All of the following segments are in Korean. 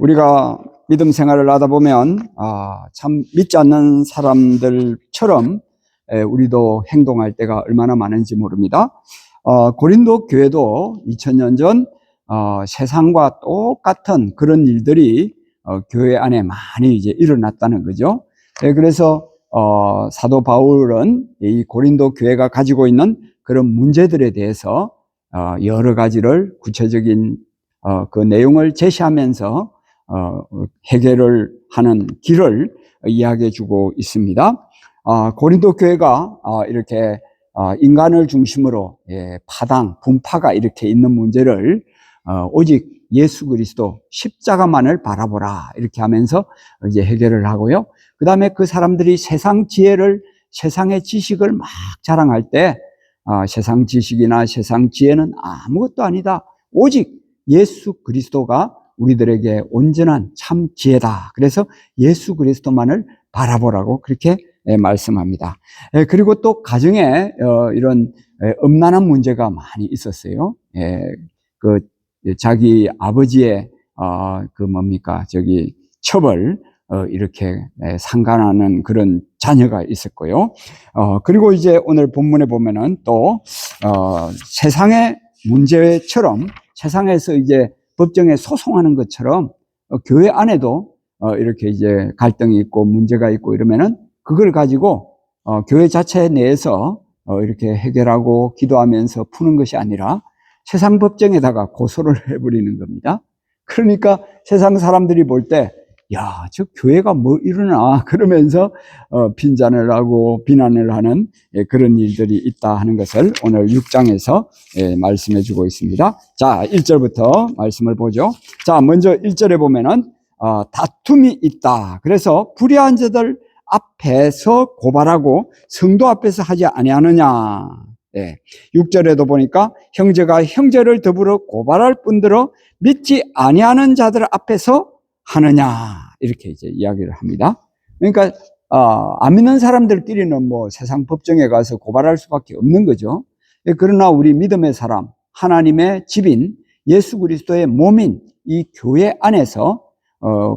우리가 믿음 생활을 하다 보면 참 믿지 않는 사람들처럼 우리도 행동할 때가 얼마나 많은지 모릅니다. 고린도 교회도 2000년 전 세상과 똑같은 그런 일들이 교회 안에 많이 이제 일어났다는 거죠. 그래서 사도 바울은 이 고린도 교회가 가지고 있는 그런 문제들에 대해서 여러 가지를 구체적인 그 내용을 제시하면서 해결을 하는 길을 이야기해 주고 있습니다. 고린도 교회가 이렇게 인간을 중심으로 파당, 분파가 이렇게 있는 문제를 오직 예수 그리스도 십자가만을 바라보라 이렇게 하면서 이제 해결을 하고요. 그 다음에 그 사람들이 세상 지혜를, 세상의 지식을 막 자랑할 때 세상 지식이나 세상 지혜는 아무것도 아니다. 오직 예수 그리스도가 우리들에게 온전한 참 지혜다. 그래서 예수 그리스도만을 바라보라고 그렇게 말씀합니다. 그리고 또 가정에 이런 음란한 문제가 많이 있었어요. 그 자기 아버지의 처벌 이렇게 상관하는 그런 자녀가 있었고요. 그리고 이제 오늘 본문에 보면은 또 세상의 문제처럼 세상에서 이제 법정에 소송하는 것처럼 교회 안에도 이렇게 이제 갈등이 있고 문제가 있고 이러면은 그걸 가지고 교회 자체 내에서 이렇게 해결하고 기도하면서 푸는 것이 아니라 세상 법정에다가 고소를 해버리는 겁니다. 그러니까 세상 사람들이 볼 때 야, 저 교회가 뭐 이러나 그러면서 빈잔을 하고 비난을 하는 그런 일들이 있다 하는 것을 오늘 6장에서 말씀해 주고 있습니다. 자, 1절부터 말씀을 보죠. 자, 먼저 1절에 보면은 다툼이 있다. 그래서 불의한 자들 앞에서 고발하고 성도 앞에서 하지 아니하느냐. 6절에도 보니까 형제가 형제를 더불어 고발할 뿐더러 믿지 아니하는 자들 앞에서 하느냐 이렇게 이제 이야기를 합니다. 그러니까 안 믿는 사람들끼리는 뭐 세상 법정에 가서 고발할 수밖에 없는 거죠. 그러나 우리 믿음의 사람, 하나님의 집인 예수 그리스도의 몸인 이 교회 안에서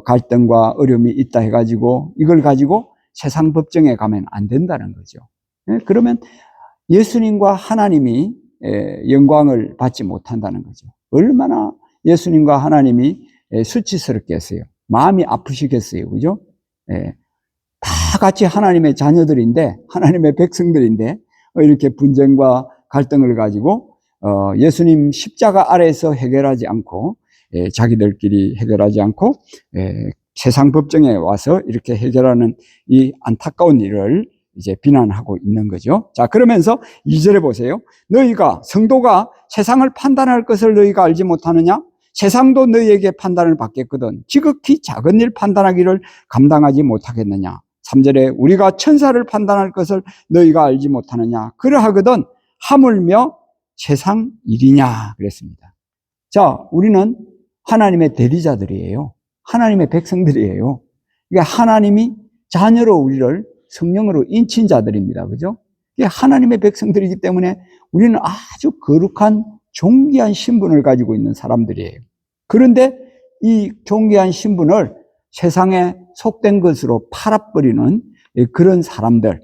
갈등과 어려움이 있다 해가지고 이걸 가지고 세상 법정에 가면 안 된다는 거죠. 그러면 예수님과 하나님이 영광을 받지 못한다는 거죠. 얼마나 예수님과 하나님이 수치스럽겠어요. 마음이 아프시겠어요. 그죠? 다 같이 하나님의 자녀들인데, 하나님의 백성들인데, 이렇게 분쟁과 갈등을 가지고, 예수님 십자가 아래에서 해결하지 않고, 자기들끼리 해결하지 않고, 세상 법정에 와서 이렇게 해결하는 이 안타까운 일을 이제 비난하고 있는 거죠. 자, 그러면서 2절에 보세요. 너희가, 성도가 세상을 판단할 것을 너희가 알지 못하느냐? 세상도 너희에게 판단을 받겠거든 지극히 작은 일 판단하기를 감당하지 못하겠느냐. 3절에 우리가 천사를 판단할 것을 너희가 알지 못하느냐. 그러하거든 하물며 세상 일이냐 그랬습니다. 자, 우리는 하나님의 대리자들이에요. 하나님의 백성들이에요. 그러니까 하나님이 자녀로 우리를 성령으로 인친 자들입니다. 그죠? 하나님의 백성들이기 때문에 우리는 아주 거룩한 존귀한 신분을 가지고 있는 사람들이에요. 그런데 이 존귀한 신분을 세상에 속된 것으로 팔아버리는 그런 사람들,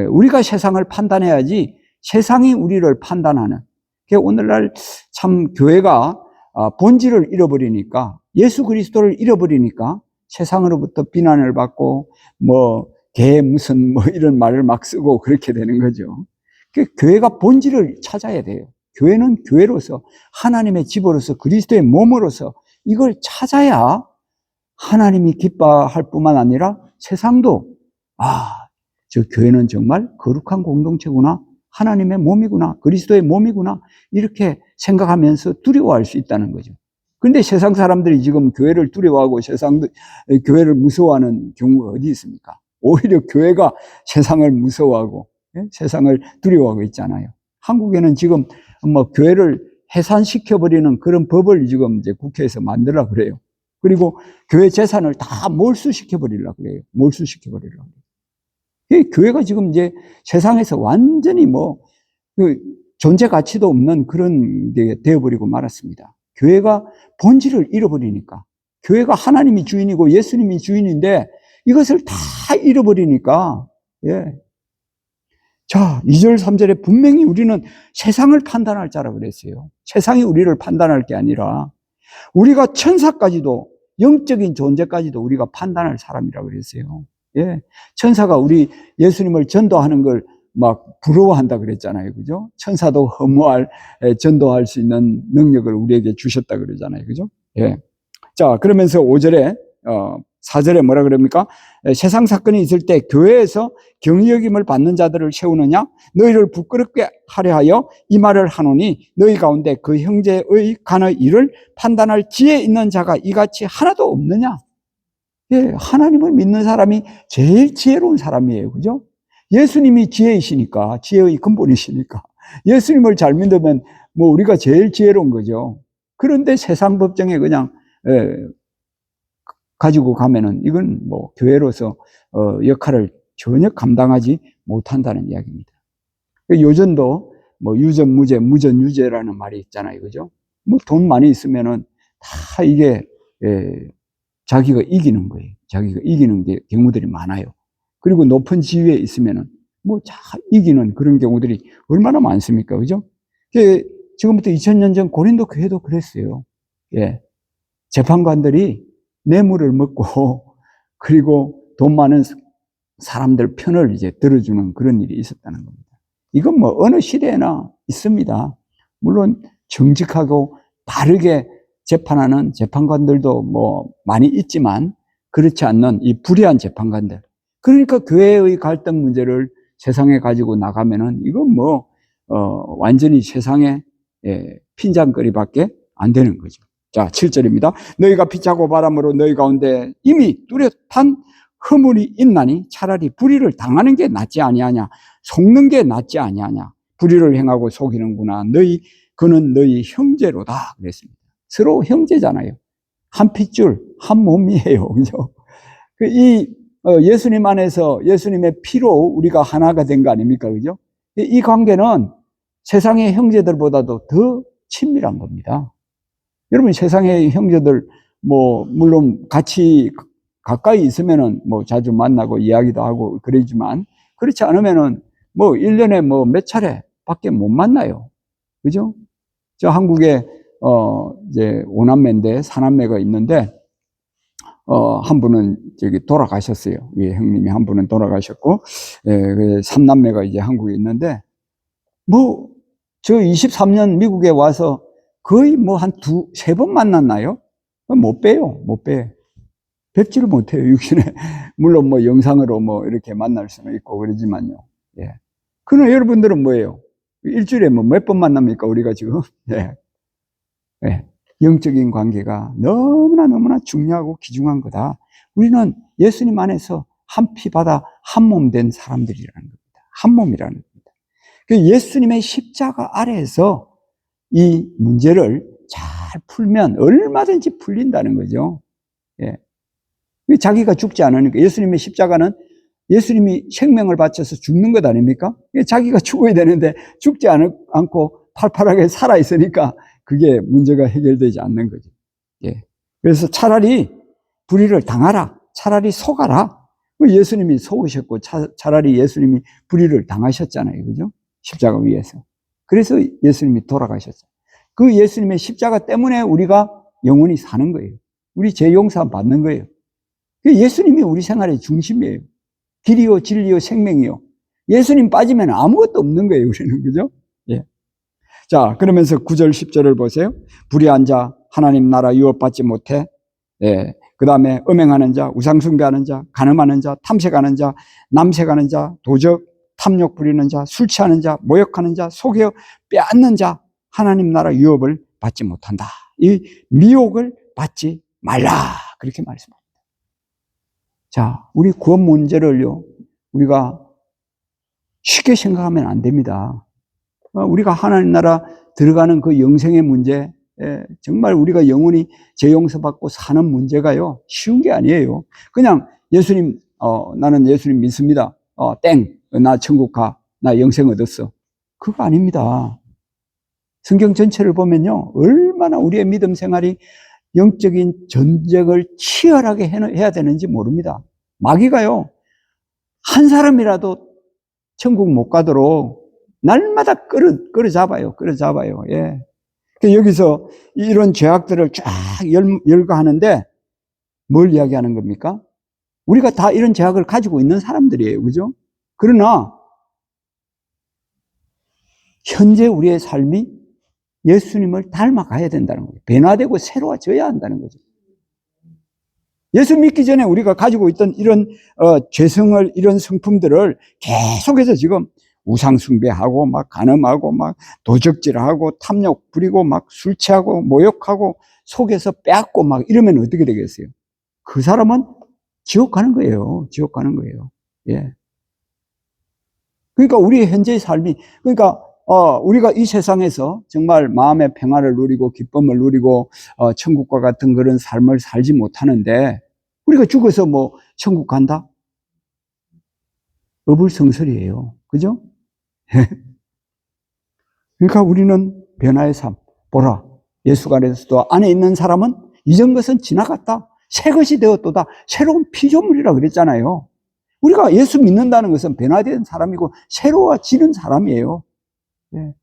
우리가 세상을 판단해야지 세상이 우리를 판단하는. 오늘날 참 교회가 본질을 잃어버리니까, 예수 그리스도를 잃어버리니까 세상으로부터 비난을 받고 개 무슨 이런 말을 막 쓰고 그렇게 되는 거죠. 교회가 본질을 찾아야 돼요. 교회는 교회로서 하나님의 집으로서 그리스도의 몸으로서 이걸 찾아야 하나님이 기뻐할 뿐만 아니라 세상도 저 교회는 정말 거룩한 공동체구나, 하나님의 몸이구나, 그리스도의 몸이구나 이렇게 생각하면서 두려워할 수 있다는 거죠. 그런데 세상 사람들이 지금 교회를 두려워하고 교회를 무서워하는 경우가 어디 있습니까? 오히려 교회가 세상을 무서워하고 세상을 두려워하고 있잖아요. 한국에는 지금 교회를 해산시켜버리는 그런 법을 지금 이제 국회에서 만들려고 그래요. 그리고 교회 재산을 다 몰수시켜버리려고 그래요. 몰수시켜버리려고 그래요. 교회가 지금 이제 세상에서 완전히 존재 가치도 없는 그런 게 되어버리고 말았습니다. 교회가 본질을 잃어버리니까. 교회가 하나님이 주인이고 예수님이 주인인데 이것을 다 잃어버리니까, 예. 자, 2절, 3절에 분명히 우리는 세상을 판단할 자라 그랬어요. 세상이 우리를 판단할 게 아니라 우리가 천사까지도, 영적인 존재까지도 우리가 판단할 사람이라 그랬어요. 예. 천사가 우리 예수님을 전도하는 걸 막 부러워한다 그랬잖아요. 그죠? 천사도 허무할, 전도할 수 있는 능력을 우리에게 주셨다 그러잖아요. 그죠? 예. 자, 그러면서 5절에, 4절에 뭐라 그럽니까? 세상 사건이 있을 때 교회에서 경위 여김을 받는 자들을 세우느냐? 너희를 부끄럽게 하려 하여 이 말을 하노니 너희 가운데 그 형제의 간의 일을 판단할 지혜 있는 자가 이같이 하나도 없느냐? 예, 하나님을 믿는 사람이 제일 지혜로운 사람이에요. 그죠? 예수님이 지혜이시니까, 지혜의 근본이시니까. 예수님을 잘 믿으면 뭐 우리가 제일 지혜로운 거죠. 그런데 세상 법정에 그냥, 가지고 가면은 이건 뭐 교회로서 역할을 전혀 감당하지 못한다는 이야기입니다. 요전도 뭐 유전 무죄, 무전 유죄라는 말이 있잖아요. 그죠? 뭐 돈 많이 있으면은 다 이게 자기가 이기는 거예요. 자기가 이기는 경우들이 많아요. 그리고 높은 지위에 있으면은 뭐 다 이기는 그런 경우들이 얼마나 많습니까? 그죠? 지금부터 2000년 전 고린도 교회도 그랬어요. 예. 재판관들이 뇌물을 먹고 그리고 돈 많은 사람들 편을 이제 들어주는 그런 일이 있었다는 겁니다. 이건 뭐 어느 시대에나 있습니다. 물론 정직하고 바르게 재판하는 재판관들도 뭐 많이 있지만 그렇지 않는 이 불의한 재판관들. 그러니까 교회의 갈등 문제를 세상에 가지고 나가면은 이건 뭐 완전히 세상에 핀잔거리밖에 안 되는 거죠. 자, 7절입니다. 너희가 피차고 바람으로 너희 가운데 이미 뚜렷한 허물이 있나니 차라리 불의를 당하는 게 낫지 아니하냐, 속는 게 낫지 아니하냐. 불의를 행하고 속이는구나. 그는 너희 형제로다 그랬습니다. 서로 형제잖아요. 한 핏줄, 한 몸이에요. 그죠? 예수님 안에서 예수님의 피로 우리가 하나가 된 거 아닙니까? 그죠? 이 관계는 세상의 형제들보다도 더 친밀한 겁니다. 여러분, 세상의 형제들, 뭐, 물론 같이 가까이 있으면은 뭐 자주 만나고 이야기도 하고 그러지만, 그렇지 않으면은 뭐 1년에 뭐 몇 차례 밖에 못 만나요. 그죠? 저 한국에, 이제 5남매인데 4남매가 있는데, 한 분은 저기 돌아가셨어요. 위에 형님이 한 분은 돌아가셨고, 3남매가 이제 한국에 있는데, 뭐, 저 23년 미국에 와서 거의 뭐 한 세 번 만났나요? 못 봬요. 못 뵈. 뵙지를 못해요, 육신에. 물론 뭐 영상으로 뭐 이렇게 만날 수는 있고 그러지만요. 예. 그러나 여러분들은 뭐예요? 일주일에 뭐 몇 번 만납니까, 우리가 지금? 예. 예. 영적인 관계가 너무나 중요하고 귀중한 거다. 우리는 예수님 안에서 한 피 받아 한 몸 된 사람들이라는 겁니다. 한 몸이라는 겁니다. 예수님의 십자가 아래에서 이 문제를 잘 풀면 얼마든지 풀린다는 거죠. 예. 자기가 죽지 않으니까. 예수님의 십자가는 예수님이 생명을 바쳐서 죽는 것 아닙니까? 자기가 죽어야 되는데 죽지 않고 팔팔하게 살아있으니까 그게 문제가 해결되지 않는 거죠. 예. 그래서 차라리 불의를 당하라. 차라리 속아라. 예수님이 속으셨고 차라리 예수님이 불의를 당하셨잖아요. 그죠? 십자가 위에서. 그래서 예수님이 돌아가셨어요. 그 예수님의 십자가 때문에 우리가 영원히 사는 거예요. 우리 죄 용서 받는 거예요. 예수님이 우리 생활의 중심이에요. 길이요, 진리요, 생명이요. 예수님 빠지면 아무것도 없는 거예요, 우리는. 그죠? 예. 자, 그러면서 9절, 10절을 보세요. 불의한 자, 하나님 나라 유업받지 못해. 예. 그 다음에 음행하는 자, 우상숭배하는 자, 간음하는 자, 탐색하는 자, 남색하는 자, 도적, 탐욕 부리는 자, 술 취하는 자, 모욕하는 자, 속여 빼앗는 자, 하나님 나라 유업을 받지 못한다. 이 미혹을 받지 말라. 그렇게 말씀합니다. 자, 우리 구원 문제를요, 우리가 쉽게 생각하면 안 됩니다. 우리가 하나님 나라 들어가는 그 영생의 문제, 정말 우리가 영원히 죄 용서받고 사는 문제가요, 쉬운 게 아니에요. 그냥 예수님, 나는 예수님 믿습니다. 나 천국 가. 나 영생 얻었어. 그거 아닙니다. 성경 전체를 보면요, 얼마나 우리의 믿음 생활이 영적인 전쟁을 치열하게 해야 되는지 모릅니다. 마귀가요, 한 사람이라도 천국 못 가도록 날마다 끌어잡아요. 예. 여기서 이런 죄악들을 쫙 열거하는데 뭘 이야기하는 겁니까? 우리가 다 이런 죄악을 가지고 있는 사람들이에요. 그죠? 그러나 현재 우리의 삶이 예수님을 닮아가야 된다는 거예요. 변화되고 새로워져야 한다는 거죠. 예수 믿기 전에 우리가 가지고 있던 이런 죄성을, 이런 성품들을 계속해서 지금 우상숭배하고 막 간음하고 막 도적질하고 탐욕 부리고 막 술 취하고 모욕하고 속에서 빼앗고 막 이러면 어떻게 되겠어요? 그 사람은 지옥 가는 거예요. 지옥 가는 거예요. 예. 그러니까 우리의 현재의 삶이, 그러니까 우리가 이 세상에서 정말 마음의 평화를 누리고 기쁨을 누리고 천국과 같은 그런 삶을 살지 못하는데 우리가 죽어서 뭐 천국 간다? 어불성설이에요. 그죠? 그러니까 우리는 변화의 삶. 보라, 예수 그리스도 안에 있는 사람은 이전 것은 지나갔다. 새 것이 되었도다. 새로운 피조물이라 그랬잖아요. 우리가 예수 믿는다는 것은 변화된 사람이고 새로워지는 사람이에요. 네.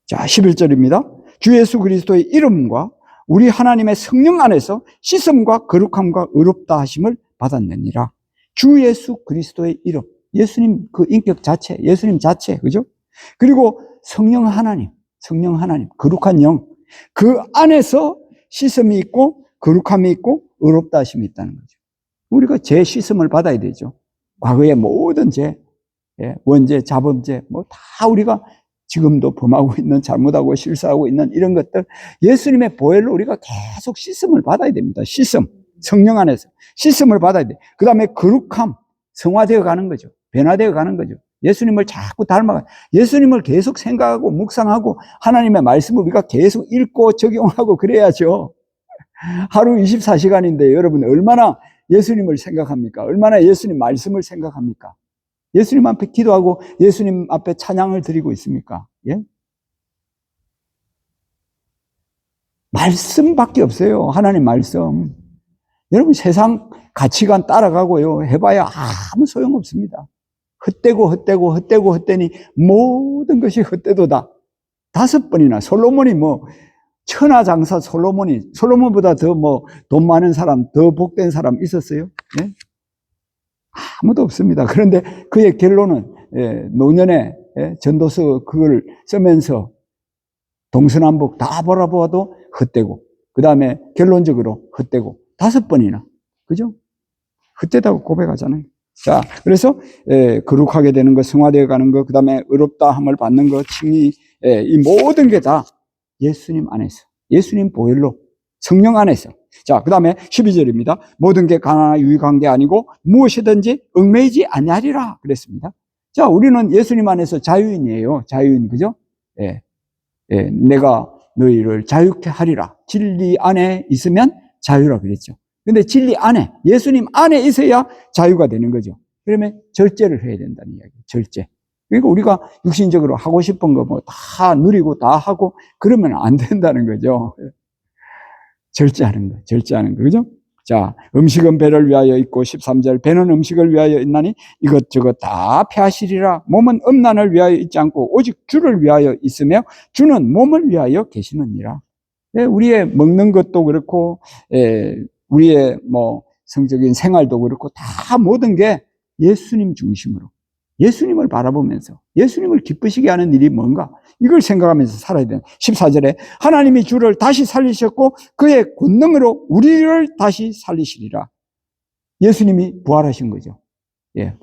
자, 11절입니다. 주 예수 그리스도의 이름과 우리 하나님의 성령 안에서 씻음과 거룩함과 의롭다 하심을 받았느니라. 주 예수 그리스도의 이름, 예수님 그 인격 자체, 예수님 자체, 그죠? 그리고 성령 하나님, 거룩한 영, 그 안에서 씻음이 있고 거룩함이 있고 의롭다 하심이 있다는 거죠. 우리가 죄 씻음을 받아야 되죠. 과거의 모든 죄, 원죄, 자범죄, 뭐 다 우리가 지금도 범하고 있는, 잘못하고 실수하고 있는 이런 것들, 예수님의 보혈로 우리가 계속 씻음을 받아야 됩니다. 씻음, 성령 안에서 씻음을 받아야 돼. 그 다음에 거룩함, 성화되어 가는 거죠. 변화되어 가는 거죠. 예수님을 자꾸 닮아가, 예수님을 계속 생각하고 묵상하고 하나님의 말씀을 우리가 계속 읽고 적용하고 그래야죠. 하루 24시간인데 여러분 얼마나 예수님을 생각합니까? 얼마나 예수님 말씀을 생각합니까? 예수님 앞에 기도하고 예수님 앞에 찬양을 드리고 있습니까? 예? 말씀밖에 없어요. 하나님 말씀. 여러분 세상 가치관 따라가고요 해봐야 아무 소용없습니다. 헛되니 모든 것이 헛되도다. 5번이나 솔로몬이 뭐 천하장사 솔로몬보다 더 뭐 돈 많은 사람, 더 복된 사람 있었어요? 예? 아무도 없습니다. 그런데 그의 결론은 노년에 전도서 그걸 쓰면서 동서남북 다 바라보아도 헛되고 그 다음에 결론적으로 헛되고 5번이나 그죠? 헛되다고 고백하잖아요. 자, 그래서 거룩하게 되는 것, 성화되어 가는 것, 그 다음에 의롭다함을 받는 것, 칭의, 이 모든 게 다 예수님 안에서, 예수님 보혈로, 성령 안에서. 자, 그 다음에 12절입니다. 모든 게 가난하나 유익한 게 아니고 무엇이든지 얽매이지 아니하리라 그랬습니다. 자, 우리는 예수님 안에서 자유인이에요. 자유인, 그죠? 내가 너희를 자유케 하리라. 진리 안에 있으면 자유라 그랬죠. 근데 진리 안에, 예수님 안에 있어야 자유가 되는 거죠. 그러면 절제를 해야 된다는 이야기예요. 절제. 그러니까 우리가 육신적으로 하고 싶은 거 뭐 다 누리고 다 하고 그러면 안 된다는 거죠. 절제하는 거, 그죠? 자, 음식은 배를 위하여 있고 13절, 배는 음식을 위하여 있나니 이것저것 다 폐하시리라. 몸은 음란을 위하여 있지 않고 오직 주를 위하여 있으며 주는 몸을 위하여 계시느니라. 우리의 먹는 것도 그렇고, 우리의 뭐 성적인 생활도 그렇고 다 모든 게 예수님 중심으로, 예수님을 바라보면서 예수님을 기쁘시게 하는 일이 뭔가 이걸 생각하면서 살아야 되는. 14절에 하나님이 주를 다시 살리셨고 그의 권능으로 우리를 다시 살리시리라. 예수님이 부활하신 거죠.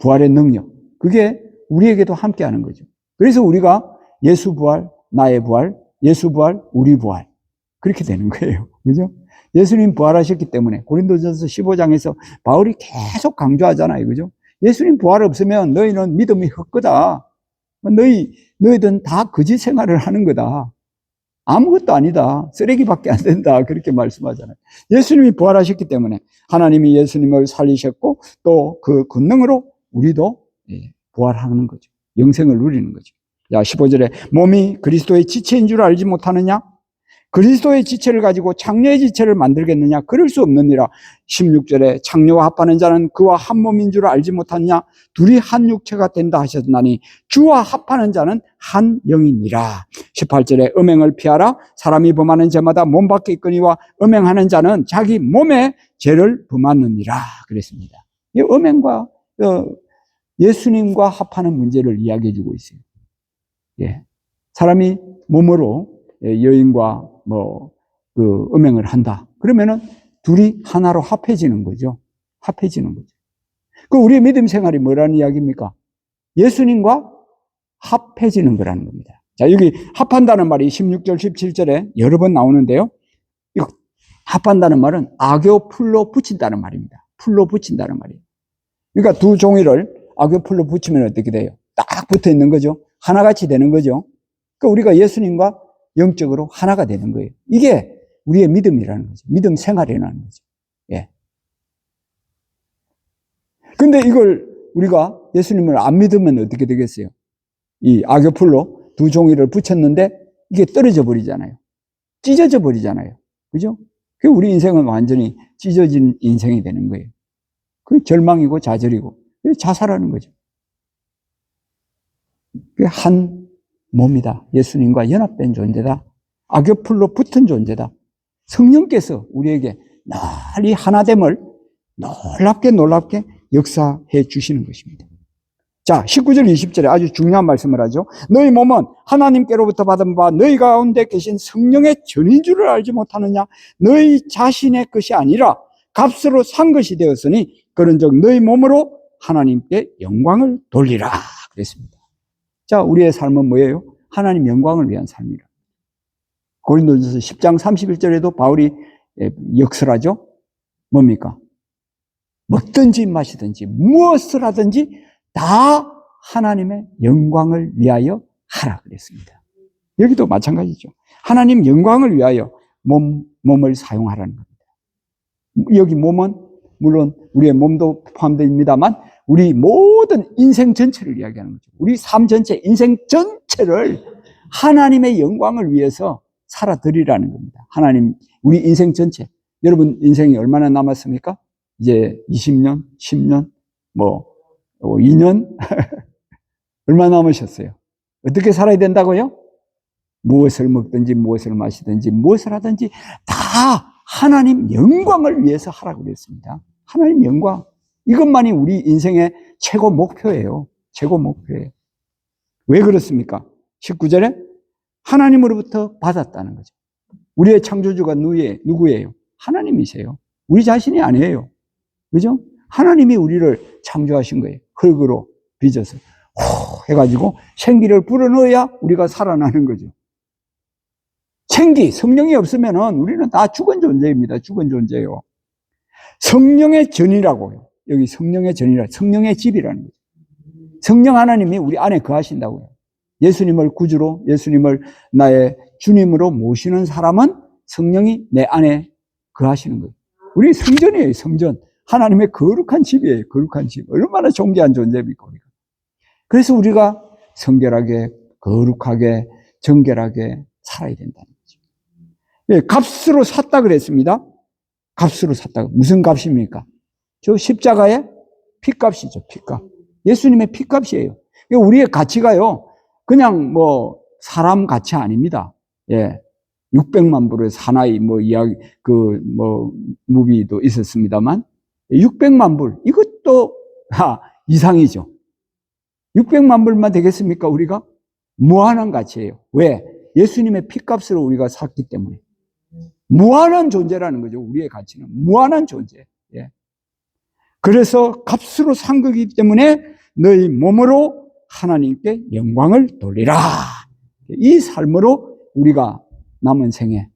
부활의 능력, 그게 우리에게도 함께 하는 거죠. 그래서 우리가 예수 부활, 나의 부활, 예수 부활, 우리 부활, 그렇게 되는 거예요. 그죠? 예수님 부활하셨기 때문에 고린도전서 15장에서 바울이 계속 강조하잖아요. 그죠? 예수님 부활 없으면 너희는 믿음이 헛거다. 너희들은 다 거짓 생활을 하는 거다. 아무것도 아니다. 쓰레기밖에 안 된다. 그렇게 말씀하잖아요. 예수님이 부활하셨기 때문에 하나님이 예수님을 살리셨고 또 그 권능으로 우리도 부활하는 거죠. 영생을 누리는 거죠. 자, 15절에 몸이 그리스도의 지체인 줄 알지 못하느냐? 그리스도의 지체를 가지고 창녀의 지체를 만들겠느냐? 그럴 수 없느니라. 16절에 창녀와 합하는 자는 그와 한 몸인 줄 알지 못하느냐? 둘이 한 육체가 된다 하셨나니 주와 합하는 자는 한 영이니라. 18절에 음행을 피하라. 사람이 범하는 죄마다 몸 밖에 있거니와 음행하는 자는 자기 몸에 죄를 범하느니라 그랬습니다. 이 음행과 예수님과 합하는 문제를 이야기해 주고 있어요. 예. 사람이 몸으로 여인과 음행을 한다. 그러면은 둘이 하나로 합해지는 거죠. 합해지는 거죠. 그 우리의 믿음 생활이 뭐라는 이야기입니까? 예수님과 합해지는 거라는 겁니다. 자, 여기 합한다는 말이 16절, 17절에 여러 번 나오는데요. 이거 합한다는 말은 악교 풀로 붙인다는 말입니다. 풀로 붙인다는 말이에요. 그러니까 두 종이를 악교 풀로 붙이면 어떻게 돼요? 딱 붙어 있는 거죠. 하나같이 되는 거죠. 그러니까 우리가 예수님과 영적으로 하나가 되는 거예요. 이게 우리의 믿음이라는 거죠. 믿음 생활이라는 거죠. 예. 근데 이걸 우리가 예수님을 안 믿으면 어떻게 되겠어요? 이 악교풀로 두 종이를 붙였는데 이게 떨어져 버리잖아요. 찢어져 버리잖아요. 그죠? 그 우리 인생은 완전히 찢어진 인생이 되는 거예요. 그 절망이고 좌절이고 자살하는 거죠. 그 한 몸이다. 예수님과 연합된 존재다. 악교풀로 붙은 존재다. 성령께서 우리에게 늘 이 하나됨을 놀랍게 역사해 주시는 것입니다. 자, 19절 20절에 아주 중요한 말씀을 하죠. 너희 몸은 하나님께로부터 받은 바 너희 가운데 계신 성령의 전인 줄을 알지 못하느냐? 너희 자신의 것이 아니라 값으로 산 것이 되었으니 그런즉 너희 몸으로 하나님께 영광을 돌리라 그랬습니다. 자, 우리의 삶은 뭐예요? 하나님 영광을 위한 삶이라. 고린도전서 10장 31절에도 바울이 역설하죠. 뭡니까? 먹든지 마시든지 무엇을 하든지 다 하나님의 영광을 위하여 하라 그랬습니다. 여기도 마찬가지죠. 하나님 영광을 위하여 몸을 사용하라는 겁니다. 여기 몸은 물론 우리의 몸도 포함됩니다만 우리 모든 인생 전체를 이야기하는 거죠. 우리 삶 전체, 인생 전체를 하나님의 영광을 위해서 살아드리라는 겁니다. 하나님, 우리 인생 전체. 여러분 인생이 얼마나 남았습니까? 이제 20년, 10년, 2년? 얼마나 남으셨어요? 어떻게 살아야 된다고요? 무엇을 먹든지 무엇을 마시든지 무엇을 하든지 다 하나님 영광을 위해서 하라고 그랬습니다. 하나님 영광. 이것만이 우리 인생의 최고 목표예요. 최고 목표예요. 왜 그렇습니까? 19절에 하나님으로부터 받았다는 거죠. 우리의 창조주가 누구예요? 하나님이세요. 우리 자신이 아니에요. 그죠? 하나님이 우리를 창조하신 거예요. 흙으로 빚어서 해가지고 생기를 불어넣어야 우리가 살아나는 거죠. 생기, 성령이 없으면 우리는 다 죽은 존재입니다. 죽은 존재예요. 성령의 전이라고요. 여기 성령의 전이라, 성령의 집이라는 거죠. 성령 하나님이 우리 안에 거하신다고요. 예수님을 구주로, 예수님을 나의 주님으로 모시는 사람은 성령이 내 안에 거하시는 거예요. 우리 성전이에요, 성전. 하나님의 거룩한 집이에요, 거룩한 집. 얼마나 존귀한 존재입니까, 우리가. 그래서 우리가 성결하게, 거룩하게, 정결하게 살아야 된다는 거죠. 예, 값으로 샀다 그랬습니다. 값으로 샀다. 무슨 값입니까? 저 십자가의 피값이죠, 피값. 예수님의 피값이에요. 우리의 가치가요, 그냥 사람 가치 아닙니다. 예. 600만 불의 사나이, 무비도 있었습니다만, 600만 불, 이것도, 이상이죠. 600만 불만 되겠습니까, 우리가? 무한한 가치예요. 왜? 예수님의 피값으로 우리가 샀기 때문에. 무한한 존재라는 거죠, 우리의 가치는. 무한한 존재. 예. 그래서 값으로 산 거기 때문에 너희 몸으로 하나님께 영광을 돌리라. 이 삶으로 우리가 남은 생에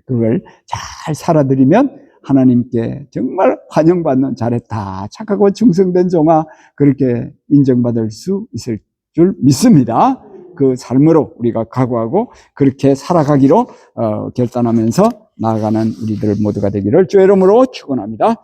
그걸 잘 살아드리면 하나님께 정말 환영받는 잘했다, 착하고 충성된 종아 그렇게 인정받을 수 있을 줄 믿습니다. 그 삶으로 우리가 각오하고 그렇게 살아가기로 결단하면서 나아가는 우리들 모두가 되기를 주의 이름으로 축원합니다.